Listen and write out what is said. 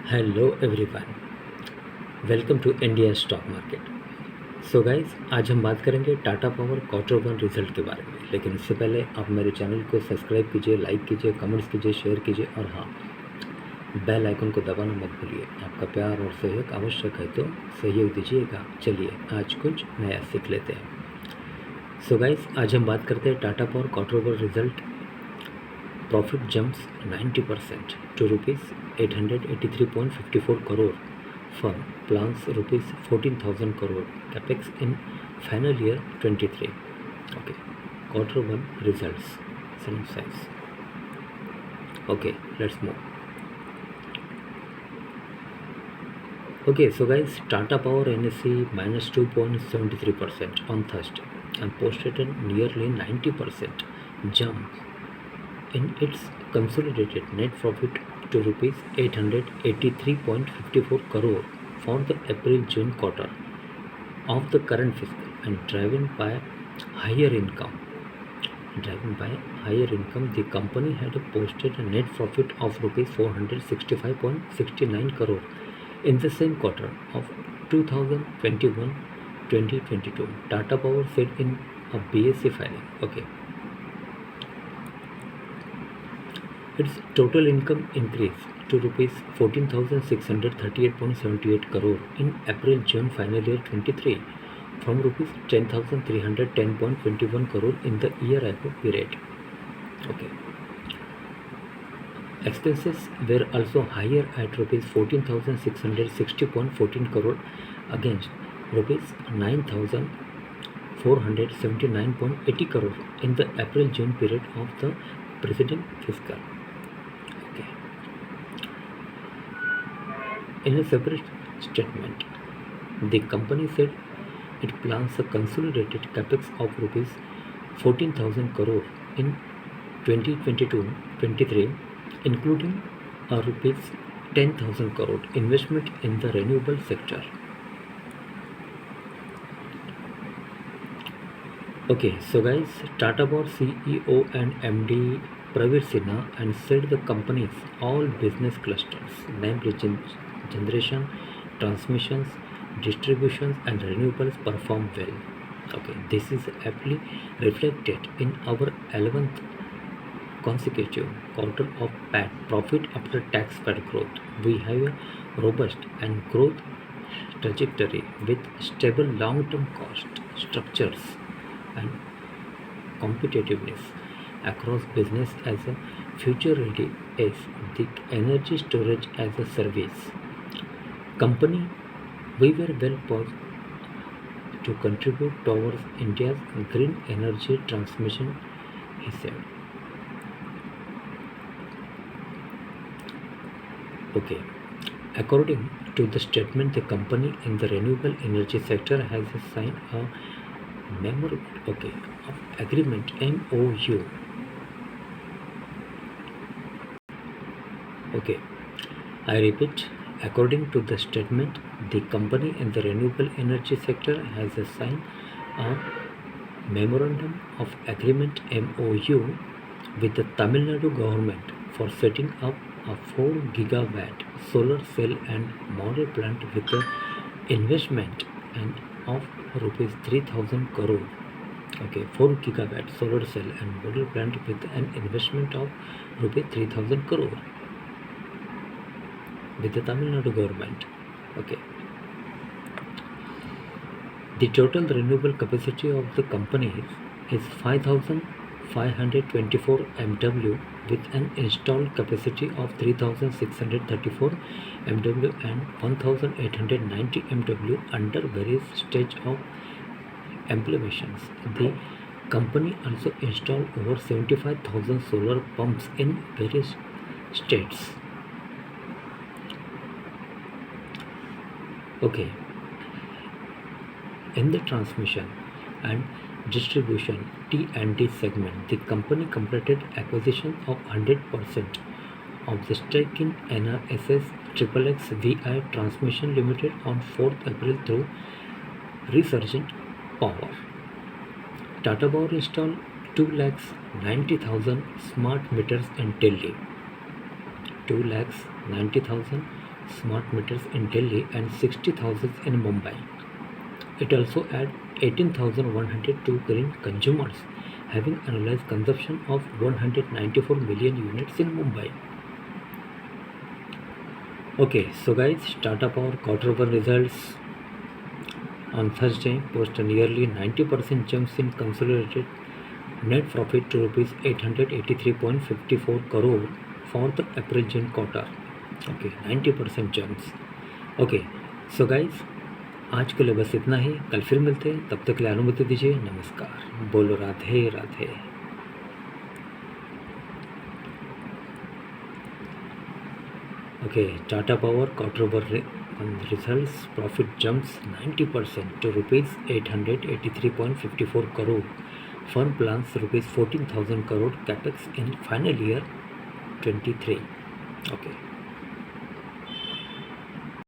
Hello everyone, welcome to India stock market. So guys, आज हम बात करेंगे Tata power quarter one result के बारे में। लेकिन इससे पहले आप मेरे चैनल को सब्सक्राइब कीजिए, लाइक कीजिए, कमेंट्स कीजिए, शेयर कीजिए और हाँ, बेल आइकन को दबाना मत भूलिए। आपका प्यार और सहयोग आवश्यक है, तो सहयोग दीजिएगा। चलिए आज कुछ नया सीख लेते हैं। सो गाइस, आज हम बात करते हैं Tata power quarter one result. Profit jumps 90% to rupees 883.54 crore from plans rupees 14,000 crore capex in final year 23. Okay, quarter one results synopsis. Okay, let's move. Okay, so guys, Tata Power NSE minus 2.73% on Thursday and posted a nearly 90% jump in its consolidated net profit to rupees 883.54 crore for the April-June quarter of the current fiscal, and driven by higher income. The company had posted a net profit of rupees 465.69 crore in the same quarter of 2021-2022. Tata Power said in a BSE filing. Okay. Its total income increased to rupees 14,638.78 crore in April-June final year 23 from rupees 10,310.21 crore in the year ago period. Okay. Expenses were also higher at rupees 14,660.14 crore against rupees 9,479.80 crore in the April-June period of the preceding fiscal. In a separate statement, the company said it plans a consolidated capex of rupees 14,000 crore in 2022-23, including a rupees 10,000 crore investment in the renewable sector. Okay, so guys, Tata Power CEO and MD Praveer Sinha and said the company's all business clusters, namely generation, transmissions, distributions and renewables perform well. Okay, this is aptly reflected in our 11th consecutive quarter of PAT, profit after tax PAT growth. We have a robust and growth trajectory with stable long-term cost structures and competitiveness across business as a future ready as the energy storage as a service company. We were well poised to contribute towards India's green energy transmission, he said. Okay. According to the statement, the company in the renewable energy sector has signed a memorandum of agreement MOU. Okay, I repeat. According to the statement, the company in the renewable energy sector has signed a memorandum of agreement MOU with the Tamil Nadu government for setting up a 4 gigawatt solar cell and module plant with an investment and of rupees 3,000 crore. Okay, 4 gigawatt solar cell and module plant with an investment of rupees 3,000 crore with the Tamil Nadu government. Okay. The total renewable capacity of the company is 5,524 MW with an installed capacity of 3,634 MW and 1,890 MW under various stages of implementations. The company also installed over 75,000 solar pumps in various states. Okay. In the transmission and distribution T&D segment, the company completed acquisition of 100% of the stake in NRSS XXX VI Transmission Limited on 4th April through Resurgent Power. Tata Power installed 2,90,000 smart meters in Delhi. 2,90,000 smart meters in Delhi and 60,000 in Mumbai. It also added 18,102 green consumers, having analyzed consumption of 194 million units in Mumbai. Okay, so guys, Tata Power quarter one results on Thursday post nearly 90% jumps in consolidated net profit to rupees 883.54 crore for the April-June quarter. Okay, 90% jumps. Okay so guys आज के लिए बस इतना ही, कल फिर मिलते हैं, तब तक के लिए अनुमति दीजिए, नमस्कार, बोलो Radhe Radhe. Okay Tata power quarter one results profit jumps 90% to rupees 883.54 crore. Firm plans rupees 14,000 crore capex in final year 23. Okay.